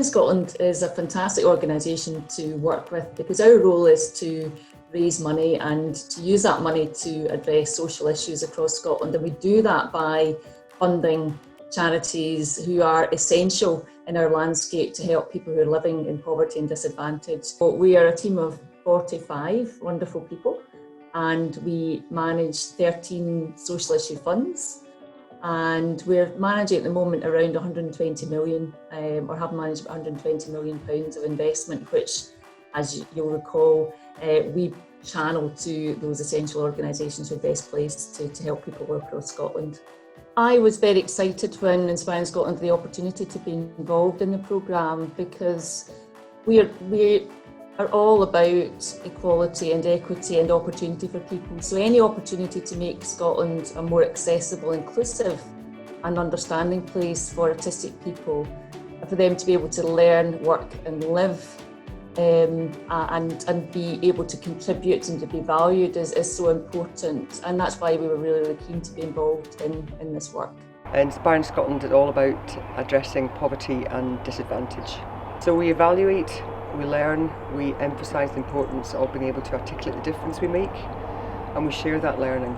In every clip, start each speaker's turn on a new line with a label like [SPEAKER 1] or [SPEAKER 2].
[SPEAKER 1] Scotland is a fantastic organisation to work with because our role is to raise money and to use that money to address social issues across Scotland, and we do that by funding charities who are essential in our landscape to help people who are living in poverty and disadvantage. So we are a team of 45 wonderful people and we manage 13 social issue funds. And we're managing at the moment around 120 million, or have managed 120 million pounds of investment, which, as you'll recall, we channel to those essential organisations who are best placed to help people across Scotland. I was very excited when Inspiring Scotland had the opportunity to be involved in the programme because we are all about equality and equity and opportunity for people. So any opportunity to make Scotland a more accessible, inclusive and understanding place for autistic people, for them to be able to learn, work and live and be able to contribute and to be valued is so important. And that's why we were really keen to be involved in this work.
[SPEAKER 2] Inspiring Scotland is all about addressing poverty and disadvantage. So we evaluate, we learn, we emphasise the importance of being able to articulate the difference we make, and we share that learning.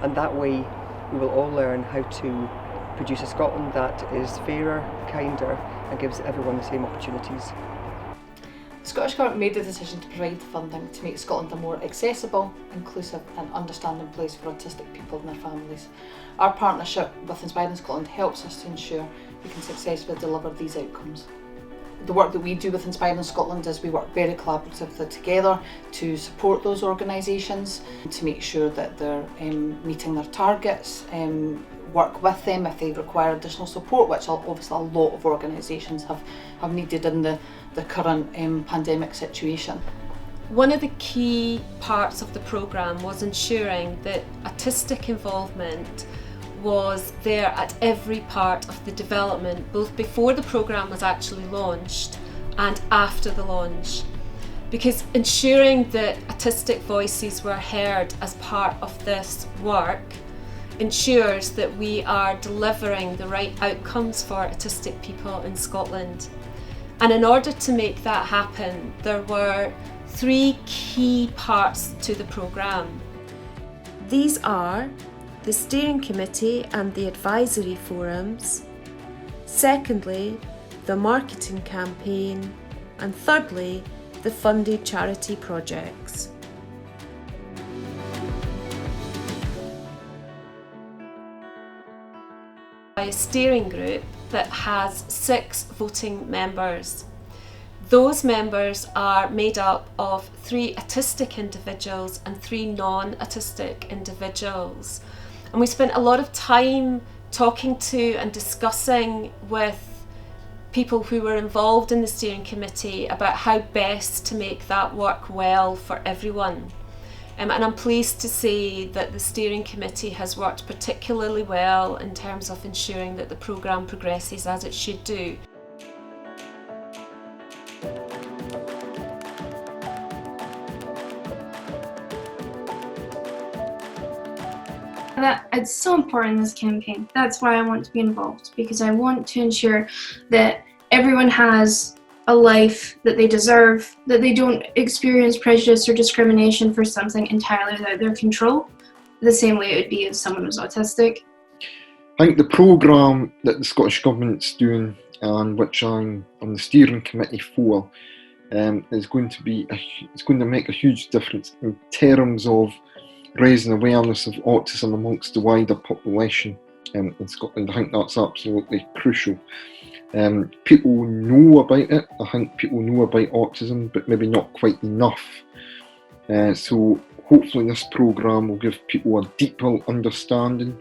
[SPEAKER 2] And that way we will all learn how to produce a Scotland that is fairer, kinder and gives everyone the same opportunities.
[SPEAKER 3] The Scottish Government made the decision to provide funding to make Scotland a more accessible, inclusive and understanding place for autistic people and their families. Our partnership with Inspiring Scotland helps us to ensure we can successfully deliver these outcomes. The work that we do with Inspiring Scotland is we work very collaboratively together to support those organisations, to make sure that they're meeting their targets, work with them if they require additional support, which obviously a lot of organisations have needed in the current pandemic situation.
[SPEAKER 4] One of the key parts of the programme was ensuring that autistic involvement was there at every part of the development, both before the programme was actually launched and after the launch. Because ensuring that autistic voices were heard as part of this work ensures that we are delivering the right outcomes for autistic people in Scotland. And in order to make that happen, there were 3 key parts to the programme. These are the steering committee and the advisory forums, secondly, the marketing campaign, and thirdly, the funded charity projects. A steering group that has 6 voting members. Those members are made up of 3 autistic individuals and 3 non-autistic individuals. And we spent a lot of time talking to and discussing with people who were involved in the steering committee about how best to make that work well for everyone. And I'm pleased to say that the steering committee has worked particularly well in terms of ensuring that the programme progresses as it should do.
[SPEAKER 5] It's so important in this campaign. That's why I want to be involved, because I want to ensure that everyone has a life that they deserve, that they don't experience prejudice or discrimination for something entirely without their control, the same way it would be if someone was autistic.
[SPEAKER 6] I think the programme that the Scottish Government's doing, and which I'm on the steering committee for, is going to make a huge difference in terms of raising awareness of autism amongst the wider population in Scotland. I think that's absolutely crucial. People know about it. I think people know about autism, but maybe not quite enough. So hopefully this programme will give people a deeper understanding.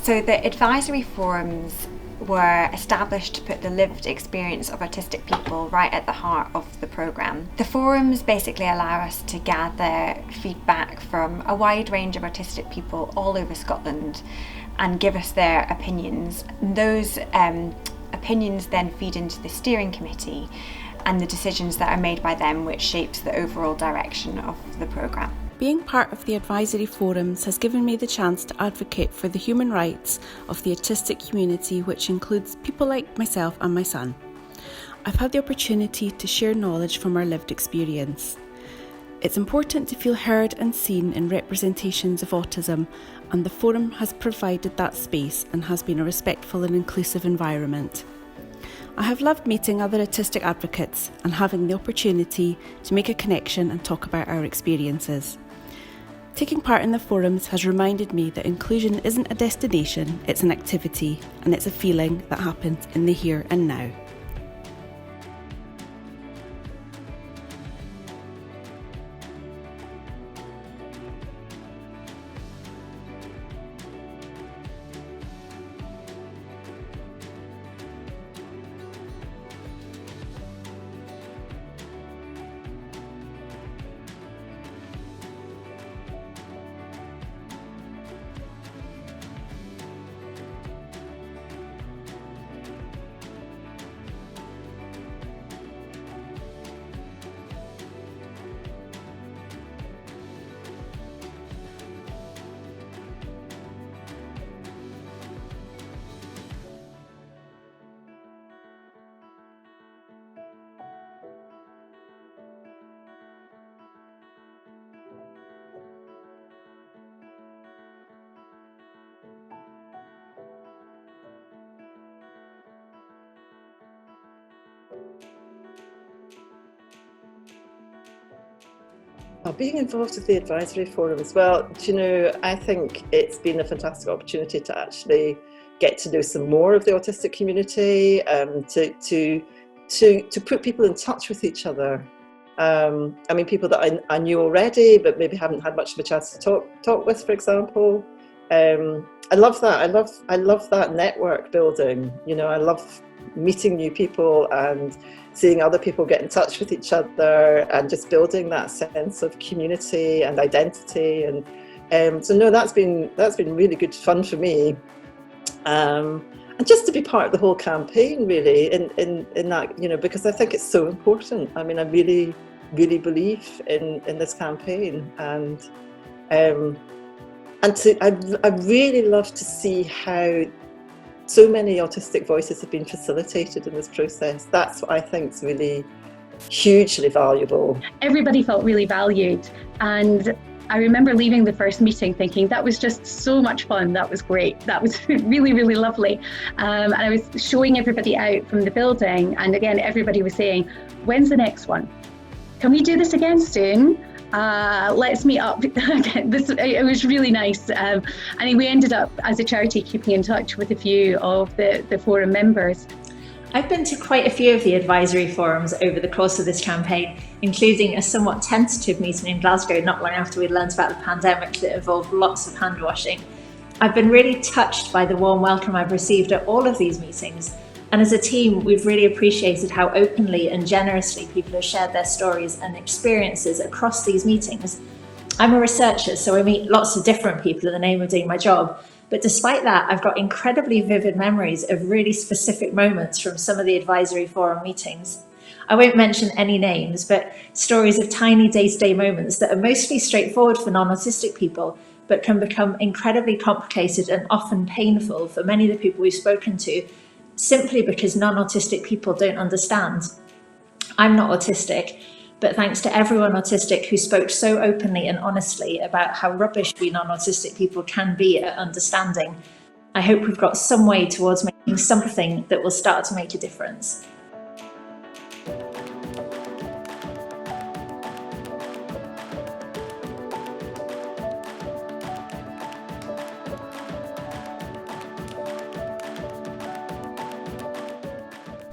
[SPEAKER 7] So the advisory forums were established to put the lived experience of autistic people right at the heart of the programme. The forums basically allow us to gather feedback from a wide range of autistic people all over Scotland and give us their opinions. Those opinions then feed into the steering committee and the decisions that are made by them, which shapes the overall direction of the programme.
[SPEAKER 8] Being part of the advisory forums has given me the chance to advocate for the human rights of the autistic community, which includes people like myself and my son. I've had the opportunity to share knowledge from our lived experience. It's important to feel heard and seen in representations of autism, and the forum has provided that space and has been a respectful and inclusive environment. I have loved meeting other autistic advocates and having the opportunity to make a connection and talk about our experiences. Taking part in the forums has reminded me that inclusion isn't a destination, it's an activity, and it's a feeling that happens in the here and now.
[SPEAKER 9] Being involved with the advisory forum as well, I think it's been a fantastic opportunity to actually get to know some more of the autistic community, to put people in touch with each other. People that I knew already, but maybe haven't had much of a chance to talk with, for example. I love that. I love that network building. I love meeting new people and seeing other people get in touch with each other and just building that sense of community and identity. And so that's been really good fun for me. And just to be part of the whole campaign, really, in that, because I think it's so important. I really, really believe in this campaign, and I'd really love to see how so many autistic voices have been facilitated in this process. That's what I think is really hugely valuable.
[SPEAKER 10] Everybody felt really valued, and I remember leaving the first meeting thinking that was just so much fun, that was great, that was really, really lovely. And I was showing everybody out from the building, and again, everybody was saying, when's the next one? Can we do this again soon? Let's meet up again. It was really nice. We ended up, as a charity, keeping in touch with a few of the forum members.
[SPEAKER 11] I've been to quite a few of the advisory forums over the course of this campaign, including a somewhat tentative meeting in Glasgow not long after we learned about the pandemic that involved lots of hand washing. I've been really touched by the warm welcome I've received at all of these meetings, and as a team we've really appreciated how openly and generously people have shared their stories and experiences across these meetings. I'm a researcher, so I meet lots of different people in the name of doing my job. But despite that, I've got incredibly vivid memories of really specific moments from some of the advisory forum meetings. I won't mention any names, but stories of tiny day-to-day moments that are mostly straightforward for non-autistic people, but can become incredibly complicated and often painful for many of the people we've spoken to, simply because non-autistic people don't understand. I'm not autistic, but thanks to everyone autistic who spoke so openly and honestly about how rubbish we non-autistic people can be at understanding, I hope we've got some way towards making something that will start to make a difference.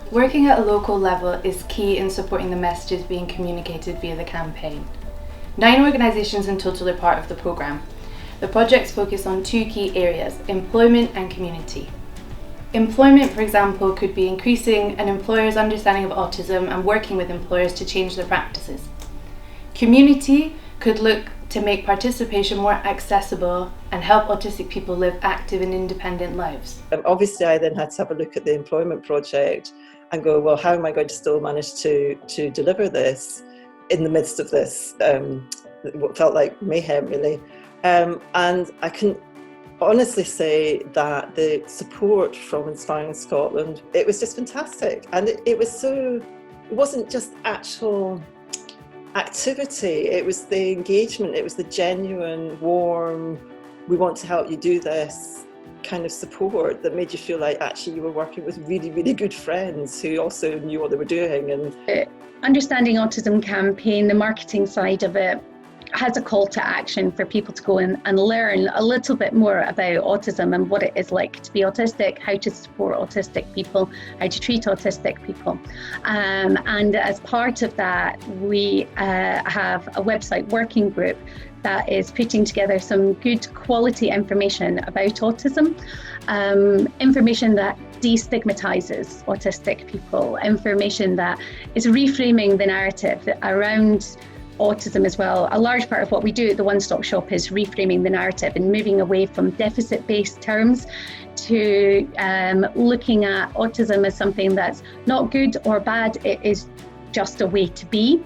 [SPEAKER 12] Working at a local level is key in supporting the messages being communicated via the campaign. 9 organisations in total are part of the programme. The projects focus on 2 key areas, employment and community. Employment, for example, could be increasing an employer's understanding of autism and working with employers to change their practices. Community could look to make participation more accessible and help autistic people live active and independent lives.
[SPEAKER 9] Obviously, I then had to have a look at the employment project and go, well, how am I going to still manage to deliver this in the midst of this, what felt like mayhem, really. And I can honestly say that the support from Inspiring Scotland, it was just fantastic. And it wasn't just actual activity, it was the engagement, it was the genuine, warm, we want to help you do this kind of support that made you feel like actually you were working with really, really good friends who also knew what they were doing. And
[SPEAKER 10] Understanding Autism campaign, the marketing side of it, has a call to action for people to go in and learn a little bit more about autism and what it is like to be autistic, how to support autistic people, how to treat autistic people. And as part of that, we have a website working group that is putting together some good quality information about autism, information that destigmatizes autistic people, information that is reframing the narrative around autism as well. A large part of what we do at the One Stop Shop is reframing the narrative and moving away from deficit-based terms to looking at autism as something that's not good or bad, it is just a way to be.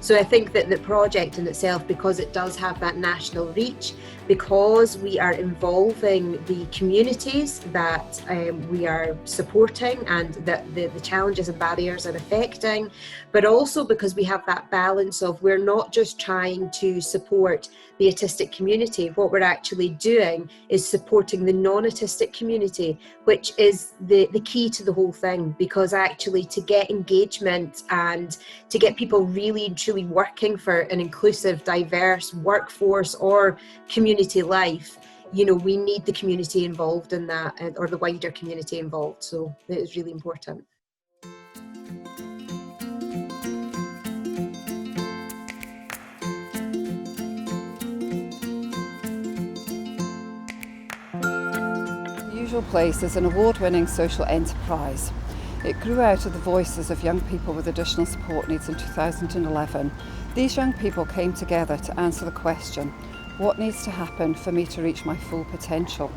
[SPEAKER 13] So I think that the project in itself, because it does have that national reach, because we are involving the communities that we are supporting and that the challenges and barriers are affecting, but also because we have that balance of we're not just trying to support the autistic community, what we're actually doing is supporting the non-autistic community, which is the key to the whole thing, because actually to get engagement and to get people really and truly working for an inclusive, diverse workforce or community life, you know, we need the community involved in that, or the wider community involved. So it is really important.
[SPEAKER 14] Usual Place is an award-winning social enterprise. It grew out of the voices of young people with additional support needs in 2011. These young people came together to answer the question, what needs to happen for me to reach my full potential?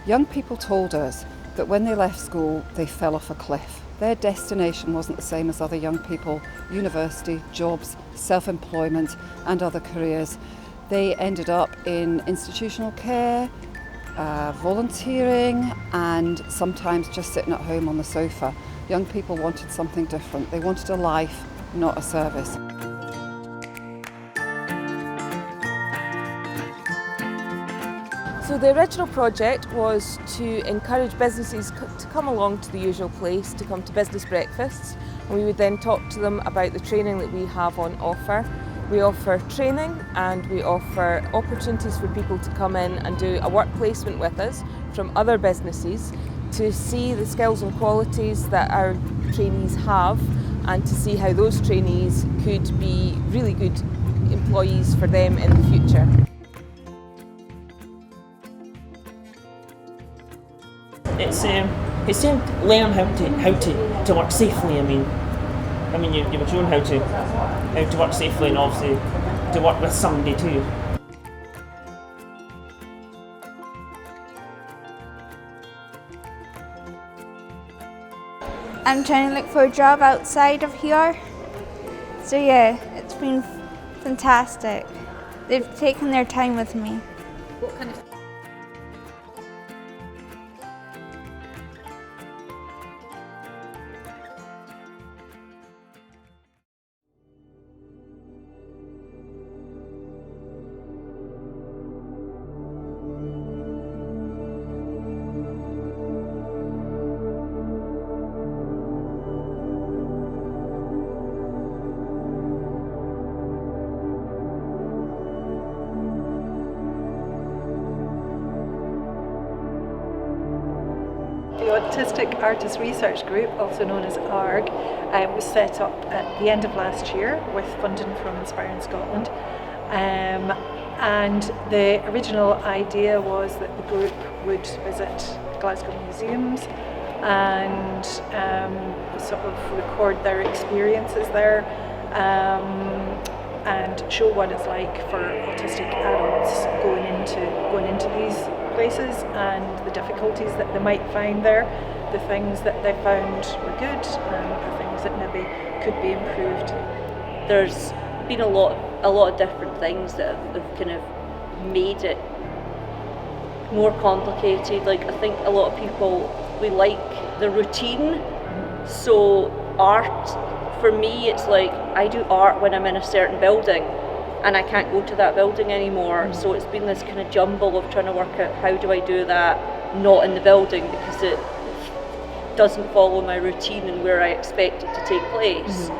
[SPEAKER 14] Young people told us that when they left school, they fell off a cliff. Their destination wasn't the same as other young people, university, jobs, self-employment and other careers. They ended up in institutional care, volunteering and sometimes just sitting at home on the sofa. Young people wanted something different. They wanted a life, not a service.
[SPEAKER 15] So the original project was to encourage businesses to come along to the Usual Place, to come to business breakfasts, and we would then talk to them about the training that we have on offer. We offer training and we offer opportunities for people to come in and do a work placement with us from other businesses to see the skills and qualities that our trainees have and to see how those trainees could be really good employees for them in the future.
[SPEAKER 16] It's to learn how to work safely. I mean, you were shown how to work safely and obviously to work with somebody too.
[SPEAKER 17] I'm trying to look for a job outside of here. So yeah, it's been fantastic. They've taken their time with me.
[SPEAKER 15] What kind of
[SPEAKER 18] The Autistic Artist Research Group, also known as ARG, was set up at the end of last year with funding from Inspiring Scotland. And the original idea was that the group would visit Glasgow museums and sort of record their experiences there, and show what it's like for autistic adults going into these places and the difficulties that they might find there, the things that they found were good and the things that maybe could be improved.
[SPEAKER 19] There's been a lot of different things that have kind of made it more complicated. Like, I think a lot of people, we like the routine, so art, for me, it's like I do art when I'm in a certain building and I can't go to that building anymore. So it's been this kind of jumble of trying to work out how do I do that not in the building, because it doesn't follow my routine and where I expect it to take place.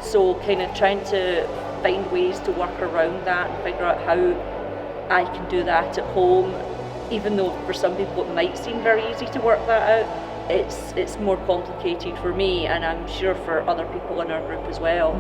[SPEAKER 19] So kind of trying to find ways to work around that and figure out how I can do that at home, even though for some people it might seem very easy to work that out. It's more complicated for me, and I'm sure for other people in our group as well.